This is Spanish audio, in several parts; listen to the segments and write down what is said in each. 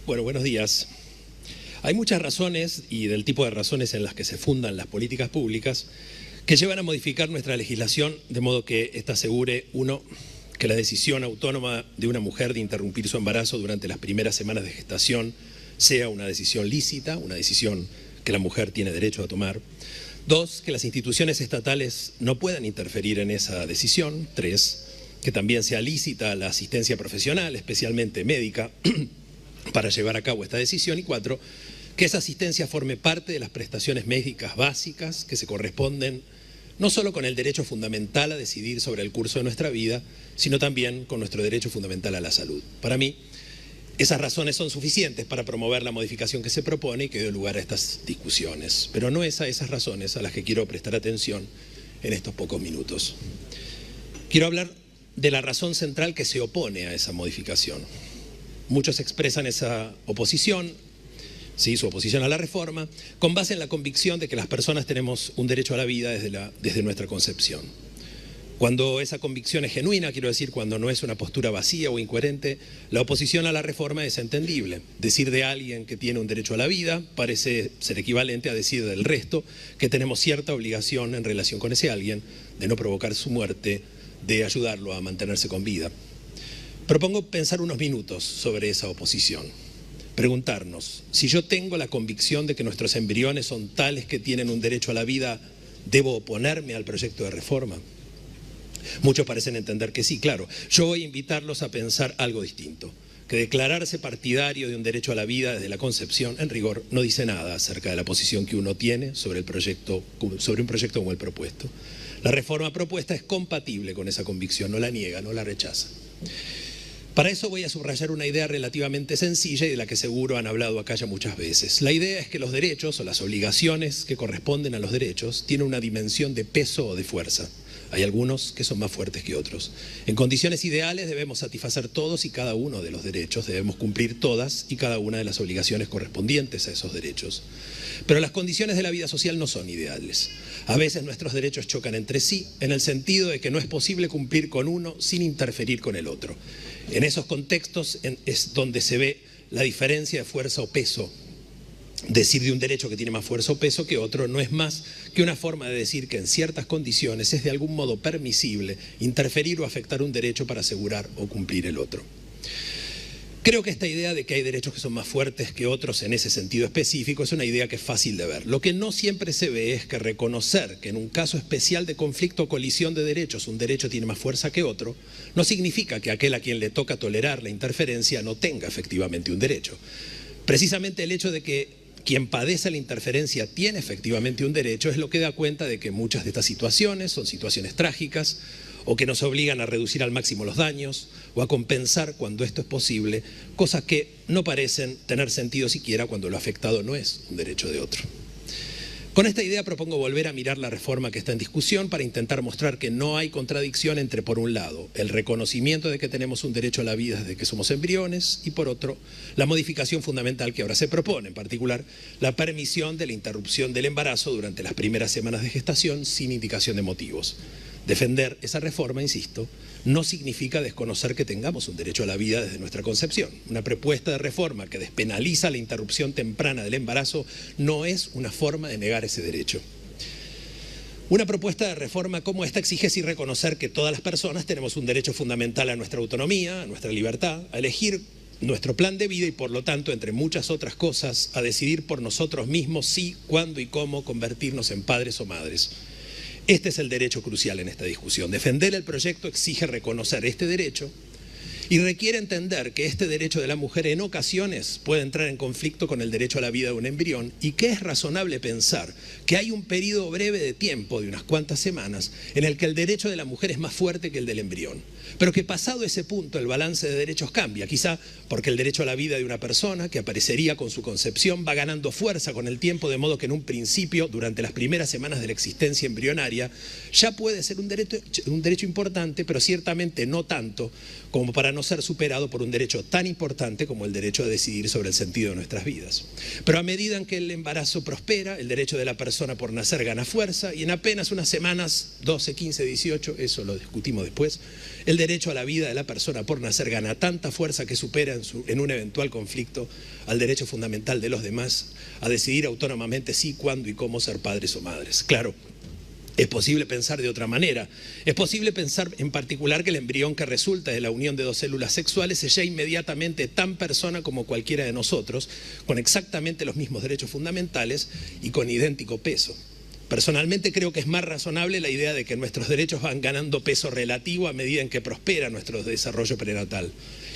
Bueno, buenos días. Hay muchas razones, y del tipo de razones en las que se fundan las políticas públicas, que llevan a modificar nuestra legislación de modo que ésta asegure, uno, que la decisión autónoma de una mujer de interrumpir su embarazo durante las primeras semanas de gestación sea una decisión lícita, una decisión que la mujer tiene derecho a tomar. Dos, que las instituciones estatales no puedan interferir en esa decisión. Tres, que también sea lícita la asistencia profesional, especialmente médica, para llevar a cabo esta decisión. Y cuatro, que esa asistencia forme parte de las prestaciones médicas básicas que se corresponden no solo con el derecho fundamental a decidir sobre el curso de nuestra vida, sino también con nuestro derecho fundamental a la salud. Para mí, esas razones son suficientes para promover la modificación que se propone y que dio lugar a estas discusiones. Pero no es a esas razones a las que quiero prestar atención en estos pocos minutos. Quiero hablar de la razón central que se opone a esa modificación. Muchos expresan esa oposición, sí, su oposición a la reforma, con base en la convicción de que las personas tenemos un derecho a la vida desde nuestra concepción. Cuando esa convicción es genuina, quiero decir, cuando no es una postura vacía o incoherente, la oposición a la reforma es entendible. Decir de alguien que tiene un derecho a la vida parece ser equivalente a decir del resto que tenemos cierta obligación en relación con ese alguien de no provocar su muerte, de ayudarlo a mantenerse con vida. Propongo pensar unos minutos sobre esa oposición. Preguntarnos, si yo tengo la convicción de que nuestros embriones son tales que tienen un derecho a la vida, ¿debo oponerme al proyecto de reforma? Muchos parecen entender que sí, claro. Yo voy a invitarlos a pensar algo distinto, que declararse partidario de un derecho a la vida desde la concepción, en rigor, no dice nada acerca de la posición que uno tiene sobre un proyecto como el propuesto. La reforma propuesta es compatible con esa convicción, no la niega, no la rechaza. Para eso voy a subrayar una idea relativamente sencilla y de la que seguro han hablado acá ya muchas veces. La idea es que los derechos o las obligaciones que corresponden a los derechos tienen una dimensión de peso o de fuerza. Hay algunos que son más fuertes que otros. En condiciones ideales debemos satisfacer todos y cada uno de los derechos, debemos cumplir todas y cada una de las obligaciones correspondientes a esos derechos. Pero las condiciones de la vida social no son ideales. A veces nuestros derechos chocan entre sí, en el sentido de que no es posible cumplir con uno sin interferir con el otro. En esos contextos es donde se ve la diferencia de fuerza o peso. Decir de un derecho que tiene más fuerza o peso que otro no es más que una forma de decir que en ciertas condiciones es de algún modo permisible interferir o afectar un derecho para asegurar o cumplir el otro. Creo que esta idea de que hay derechos que son más fuertes que otros en ese sentido específico es una idea que es fácil de ver. Lo que no siempre se ve es que reconocer que en un caso especial de conflicto o colisión de derechos un derecho tiene más fuerza que otro, no significa que aquel a quien le toca tolerar la interferencia no tenga efectivamente un derecho. Precisamente el hecho de que quien padece la interferencia tiene efectivamente un derecho es lo que da cuenta de que muchas de estas situaciones son situaciones trágicas o que nos obligan a reducir al máximo los daños o a compensar cuando esto es posible, cosas que no parecen tener sentido siquiera cuando lo afectado no es un derecho de otro. Con esta idea propongo volver a mirar la reforma que está en discusión para intentar mostrar que no hay contradicción entre, por un lado, el reconocimiento de que tenemos un derecho a la vida desde que somos embriones y, por otro, la modificación fundamental que ahora se propone, en particular, la permisión de la interrupción del embarazo durante las primeras semanas de gestación sin indicación de motivos. Defender esa reforma, insisto, no significa desconocer que tengamos un derecho a la vida desde nuestra concepción. Una propuesta de reforma que despenaliza la interrupción temprana del embarazo no es una forma de negar ese derecho. Una propuesta de reforma como esta exige sí reconocer que todas las personas tenemos un derecho fundamental a nuestra autonomía, a nuestra libertad, a elegir nuestro plan de vida y por lo tanto, entre muchas otras cosas, a decidir por nosotros mismos si, cuándo y cómo convertirnos en padres o madres. Este es el derecho crucial en esta discusión. Defender el proyecto exige reconocer este derecho y requiere entender que este derecho de la mujer en ocasiones puede entrar en conflicto con el derecho a la vida de un embrión y que es razonable pensar que hay un periodo breve de tiempo de unas cuantas semanas en el que el derecho de la mujer es más fuerte que el del embrión. Pero que pasado ese punto el balance de derechos cambia, quizá porque el derecho a la vida de una persona que aparecería con su concepción va ganando fuerza con el tiempo, de modo que en un principio, durante las primeras semanas de la existencia embrionaria, ya puede ser un derecho importante, pero ciertamente no tanto como para no ser superado por un derecho tan importante como el derecho a decidir sobre el sentido de nuestras vidas. Pero a medida en que el embarazo prospera, el derecho de la persona por nacer gana fuerza y en apenas unas semanas, 12, 15, 18, eso lo discutimos después, el El derecho a la vida de la persona por nacer gana tanta fuerza que supera en un eventual conflicto al derecho fundamental de los demás a decidir autónomamente si, cuándo y cómo ser padres o madres. Claro, es posible pensar de otra manera. Es posible pensar en particular que el embrión que resulta de la unión de dos células sexuales es ya inmediatamente tan persona como cualquiera de nosotros, con exactamente los mismos derechos fundamentales y con idéntico peso. Personalmente creo que es más razonable la idea de que nuestros derechos van ganando peso relativo a medida en que prospera nuestro desarrollo prenatal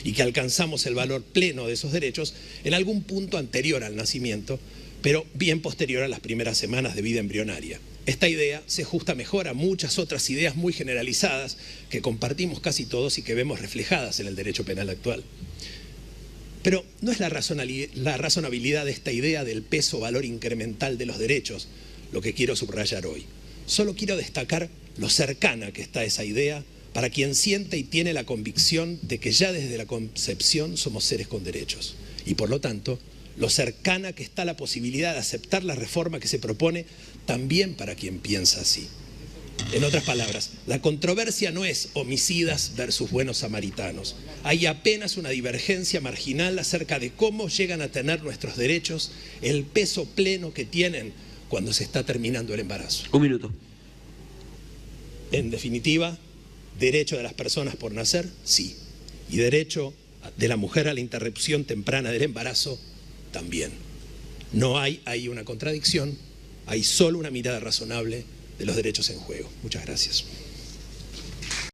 y que alcanzamos el valor pleno de esos derechos en algún punto anterior al nacimiento, pero bien posterior a las primeras semanas de vida embrionaria. Esta idea se ajusta mejor a muchas otras ideas muy generalizadas que compartimos casi todos y que vemos reflejadas en el derecho penal actual. Pero no es la razonabilidad de esta idea del peso-valor incremental de los derechos lo que quiero subrayar hoy. Solo quiero destacar lo cercana que está esa idea para quien siente y tiene la convicción de que ya desde la concepción somos seres con derechos. Y por lo tanto, lo cercana que está la posibilidad de aceptar la reforma que se propone también para quien piensa así. En otras palabras, la controversia no es homicidas versus buenos samaritanos. Hay apenas una divergencia marginal acerca de cómo llegan a tener nuestros derechos el peso pleno que tienen cuando se está terminando el embarazo. Un minuto. En definitiva, derecho de las personas por nacer, sí. Y derecho de la mujer a la interrupción temprana del embarazo, también. No hay ahí una contradicción, hay solo una mirada razonable de los derechos en juego. Muchas gracias.